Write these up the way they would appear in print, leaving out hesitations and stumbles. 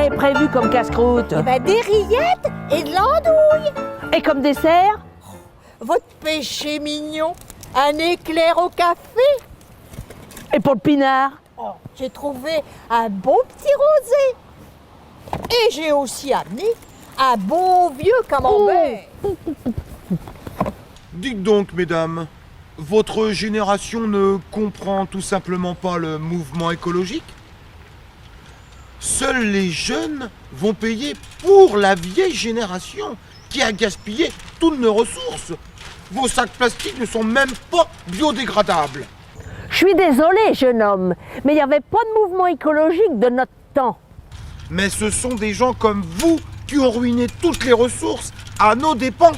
avez prévu comme casse-croûte? Eh ben, des rillettes et de l'andouille. Et comme dessert? Votre péché mignon, un éclair au café. Et pour le pinard? Oh, j'ai trouvé un bon petit rosé. Et j'ai aussi amené un bon vieux camembert. Dites donc, mesdames, votre génération ne comprend tout simplement pas le mouvement écologique? Seuls les jeunes vont payer pour la vieille génération qui a gaspillé toutes nos ressources. Vos sacs plastiques ne sont même pas biodégradables. Je suis désolée, jeune homme, mais il n'y avait pas de mouvement écologique de notre temps. Mais ce sont des gens comme vous qui ont ruiné toutes les ressources à nos dépens.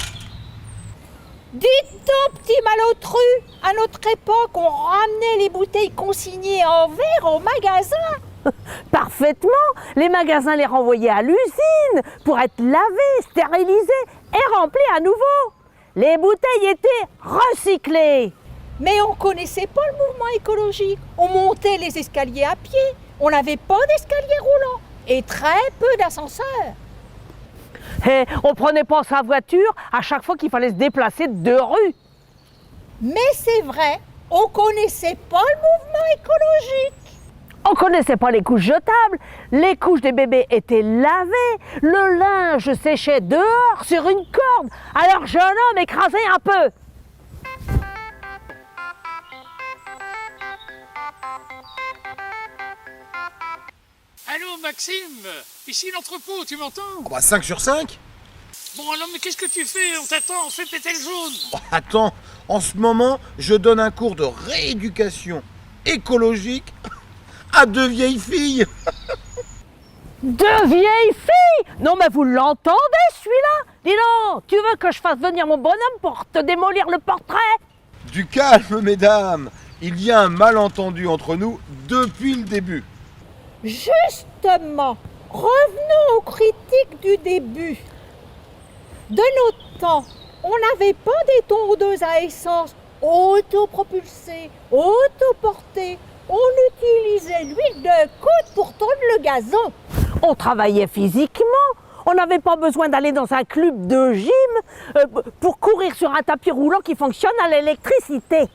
Dites donc, petit malotru, à notre époque, on ramenait les bouteilles consignées en verre au magasin. Parfaitement, les magasins les renvoyaient à l'usine pour être lavés, stérilisés et remplis à nouveau. Les bouteilles étaient recyclées. Mais on connaissait pas le mouvement écologique. On montait les escaliers à pied. On n'avait pas d'escalier roulant et très peu d'ascenseurs. Et on prenait pas sa voiture à chaque fois qu'il fallait se déplacer de 2 rues. Mais c'est vrai, on connaissait pas le mouvement écologique. On connaissait pas les couches jetables. Les couches des bébés étaient lavées. Le linge séchait dehors sur une corde. Alors jeune homme, écrasez un peu. Allô Maxime, ici l'entrepôt, tu m'entends? Oh bah 5 sur 5. Bon alors mais qu'est-ce que tu fais? On t'attend, on fait péter le jaune. Oh, attends, en ce moment, je donne un cours de rééducation écologique à 2 vieilles filles. 2 vieilles filles? Non mais vous l'entendez celui-là? Dis donc, tu veux que je fasse venir mon bonhomme pour te démolir le portrait? Du calme, mesdames. Il y a un malentendu entre nous depuis le début. Justement, revenons aux critiques du début. De notre temps, on n'avait pas des tondeuses à essence autopropulsées, autoportées. On utilisait l'huile de coude pour tondre le gazon. On travaillait physiquement. On n'avait pas besoin d'aller dans un club de gym pour courir sur un tapis roulant qui fonctionne à l'électricité.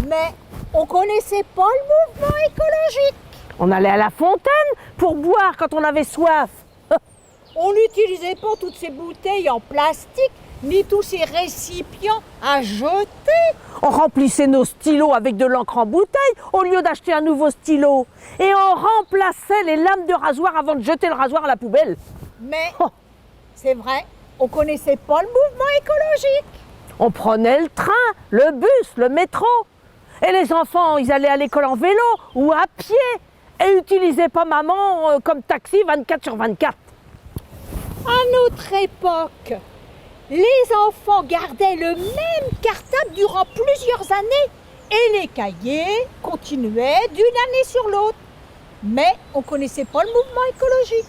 Mais on connaissait pas le mouvement écologique. On allait à la fontaine pour boire quand on avait soif. On n'utilisait pas toutes ces bouteilles en plastique, ni tous ces récipients à jeter. On remplissait nos stylos avec de l'encre en bouteille au lieu d'acheter un nouveau stylo. Et on remplaçait les lames de rasoir avant de jeter le rasoir à la poubelle. Mais c'est vrai, on connaissait pas le mouvement écologique. On prenait le train, le bus, le métro. Et les enfants, ils allaient à l'école en vélo ou à pied. Et n'utilisaient pas maman comme taxi 24 sur 24. À notre époque, les enfants gardaient le même cartable durant plusieurs années et les cahiers continuaient d'une année sur l'autre. Mais on ne connaissait pas le mouvement écologique.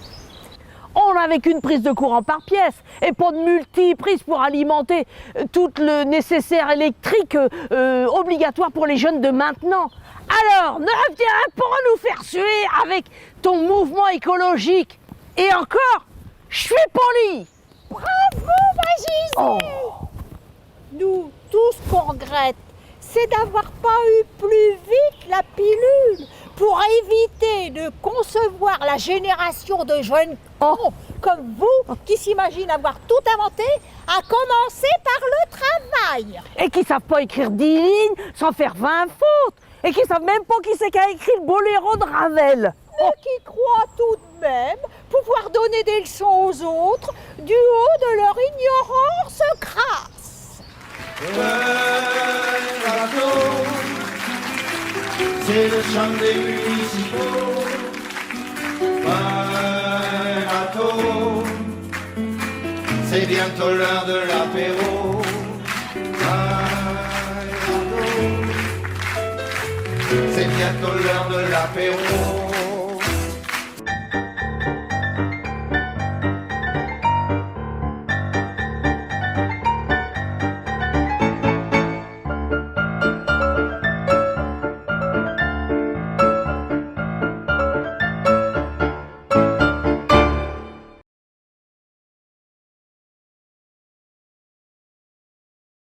On n'avait qu'une prise de courant par pièce et pas de multi-prise pour alimenter tout le nécessaire électrique obligatoire pour les jeunes de maintenant. Alors, ne viens pas nous faire suer avec ton mouvement écologique. Et encore, je suis poli. Bravo, Magis! Oh. Nous, tout ce qu'on regrette, c'est d'avoir pas eu plus vite la pilule pour éviter de concevoir la génération de jeunes cons comme vous qui s'imaginent avoir tout inventé, à commencer par le travail. Et qui savent pas écrire 10 lignes sans faire 20 fautes. Et qui savent même pas qui c'est qui a écrit le boléro de Ravel. Mais qui croient tout de même pouvoir donner des leçons aux autres du haut de leur ignorance crasse. C'est le chant des municipaux. Bateau, c'est bientôt l'heure de l'apéro. Bateau, c'est bientôt l'heure de l'apéro.